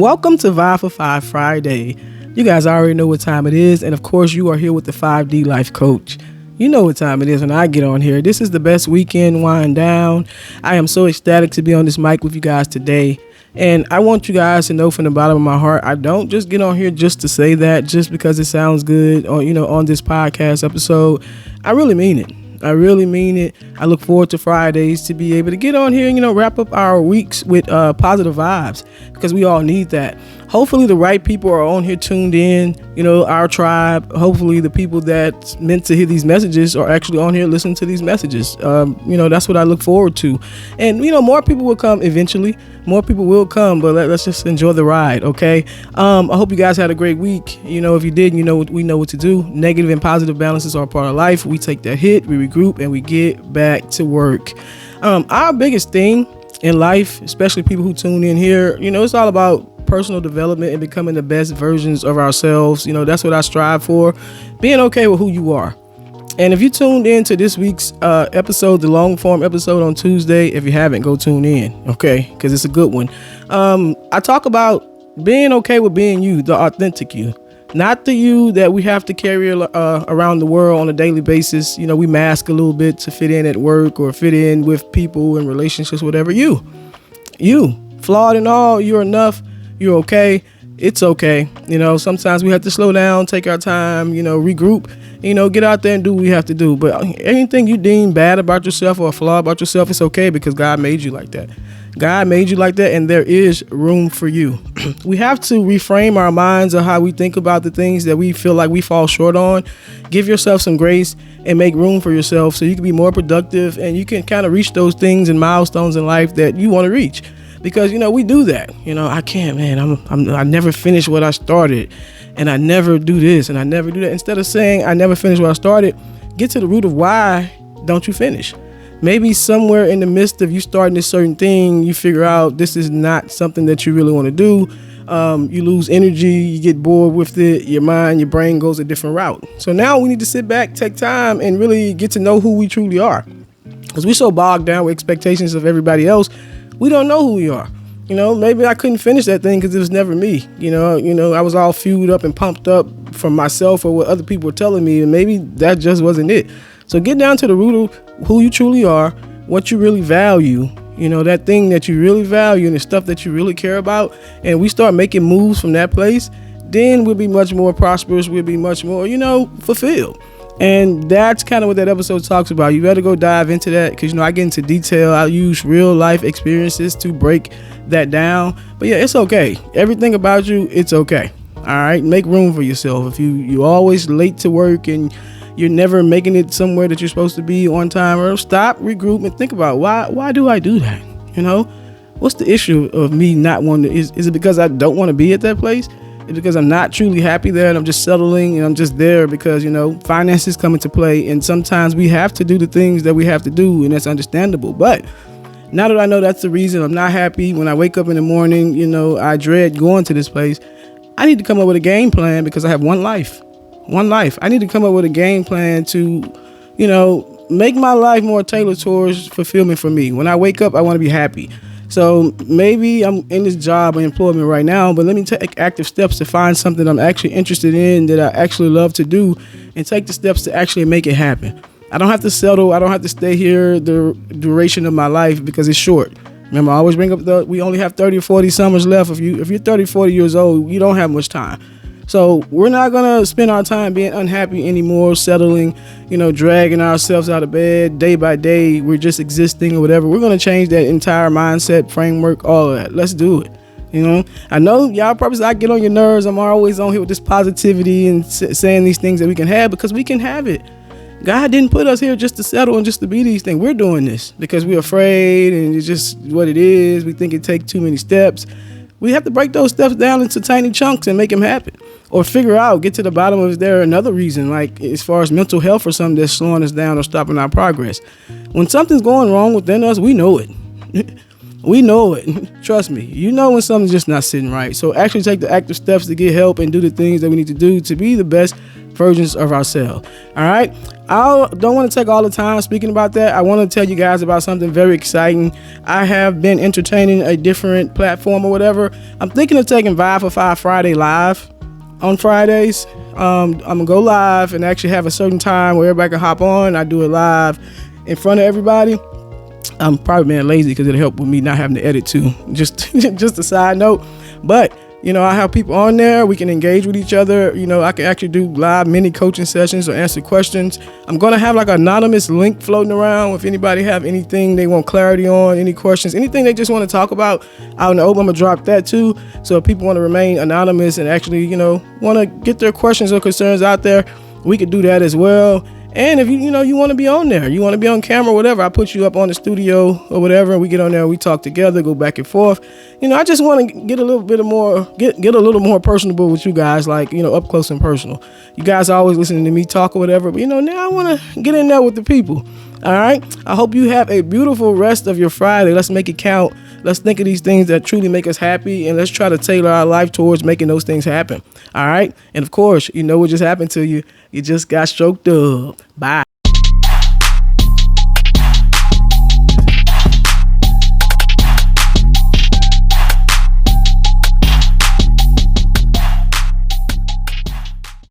Welcome to Vibe for 5 Friday. You guys already know what time it is, and of course you are here with the 5D Life Coach. You know what time it is when I get on here. This is the best weekend wind down. I am so ecstatic to be on this mic with you guys today. And I want you guys to know from the bottom of my heart, I don't just get on here just to say that just because it sounds good on this podcast episode. I really mean it. I really mean it. I look forward to Fridays to be able to get on here and, wrap up our weeks with positive vibes, because we all need that. Hopefully the right people are on here tuned in, our tribe. Hopefully the people that's meant to hear these messages are actually on here listening to these messages. That's what I look forward to. And, more people will come eventually. More people will come, but let's just enjoy the ride, okay? I hope you guys had a great week. If you did, we know what to do. Negative and positive balances are a part of life. We take that hit, we regroup, and we get back to work. Our biggest thing in life, especially people who tune in here, it's all about personal development and becoming the best versions of ourselves. That's what I strive for. Being okay with who you are. And if you tuned in to this week's episode, the long form episode on Tuesday, if you haven't, go tune in, okay? Because it's a good one. I talk about being okay with being you, the authentic you. Not the you that we have to carry around the world on a daily basis. We mask a little bit to fit in at work or fit in with people and relationships, whatever. You, flawed and all, you're enough, you're okay. It's okay. Sometimes we have to slow down, take our time, regroup, get out there and do what we have to do. But anything you deem bad about yourself or a flaw about yourself, it's okay, because God made you like that. God made you like that, and there is room for you. We have to reframe our minds of how we think about the things that we feel like we fall short on. Give yourself some grace and make room for yourself so you can be more productive and you can kind of reach those things and milestones in life that you want to reach. Because, we do that. I can't, man. I never finish what I started, and I never do this and I never do that. Instead of saying I never finish what I started, get to the root of why don't you finish. Maybe somewhere in the midst of you starting this certain thing, you figure out this is not something that you really want to do. You lose energy, you get bored with it, your mind, your brain goes a different route. So now we need to sit back, take time, and really get to know who we truly are. Because we're so bogged down with expectations of everybody else, we don't know who we are. Maybe I couldn't finish that thing because it was never me. I was all fueled up and pumped up from myself or what other people were telling me, and maybe that just wasn't it. So get down to the root of who you truly are, what you really value, that thing that you really value and the stuff that you really care about, and we start making moves from that place, then we'll be much more prosperous, we'll be much more, fulfilled. And that's kind of what that episode talks about. You better go dive into that because, I get into detail. I use real life experiences to break that down. But yeah, it's okay. Everything about you, it's okay. All right. Make room for yourself. If you always late to work and you're never making it somewhere that you're supposed to be on time, or stop, regroup, and think about why do I do that? What's the issue of me not wanting to, is it because I don't want to be at that place? Is it because I'm not truly happy there and I'm just settling and I'm just there because, finances come into play, and sometimes we have to do the things that we have to do, and that's understandable. But now that I know that's the reason I'm not happy, when I wake up in the morning, I dread going to this place, I need to come up with a game plan because I have one life. I need to come up with a game plan to, make my life more tailored towards fulfillment for me. When I wake up, I want to be happy. So maybe I'm in this job or employment right now, but let me take active steps to find something I'm actually interested in, that I actually love to do, and take the steps to actually make it happen. I don't have to settle. I don't have to stay here the duration of my life because it's short. Remember, I always bring up we only have 30 or 40 summers left. If you're 30, 40 years old, you don't have much time. So we're not going to spend our time being unhappy anymore, settling, dragging ourselves out of bed day by day. We're just existing or whatever. We're going to change that entire mindset, framework, all of that. Let's do it. I know y'all probably I get on your nerves. I'm always on here with this positivity and saying these things that we can have, because we can have it. God didn't put us here just to settle and just to be these things. We're doing this because we're afraid, and it's just what it is. We think it takes too many steps. We have to break those steps down into tiny chunks and make them happen, or figure out, get to the bottom of, is there another reason, like as far as mental health or something that's slowing us down or stopping our progress. When something's going wrong within us, we know it. We know it. Trust me. When something's just not sitting right. So actually take the active steps to get help and do the things that we need to do to be the best versions of ourselves. All right. I don't want to take all the time speaking about that. I want to tell you guys about something very exciting. I have been entertaining a different platform or whatever. I'm thinking of taking Vibe for 5 Friday live on Fridays. I'm going to go live and actually have a certain time where everybody can hop on. I do it live in front of everybody. I'm probably being lazy because it'll help with me not having to edit too. Just a side note. But I have people on there. We can engage with each other. I can actually do live mini coaching sessions or answer questions. I'm going to have like an anonymous link floating around. If anybody have anything they want clarity on, any questions, anything they just want to talk about out in the open, I'm going to drop that too. So if people want to remain anonymous and actually, want to get their questions or concerns out there, we could do that as well. And if you want to be on there, you want to be on camera, whatever, I put you up on the studio or whatever, and we get on there, we talk together, go back and forth. I just want to get a little bit more, get a little more personable with you guys, like, up close and personal. You guys are always listening to me talk or whatever, but now I want to get in there with the people. All right. I hope you have a beautiful rest of your Friday. Let's make it count. Let's think of these things that truly make us happy, and let's try to tailor our life towards making those things happen. All right. And of course, what just happened to you? You just got stroked up. Bye.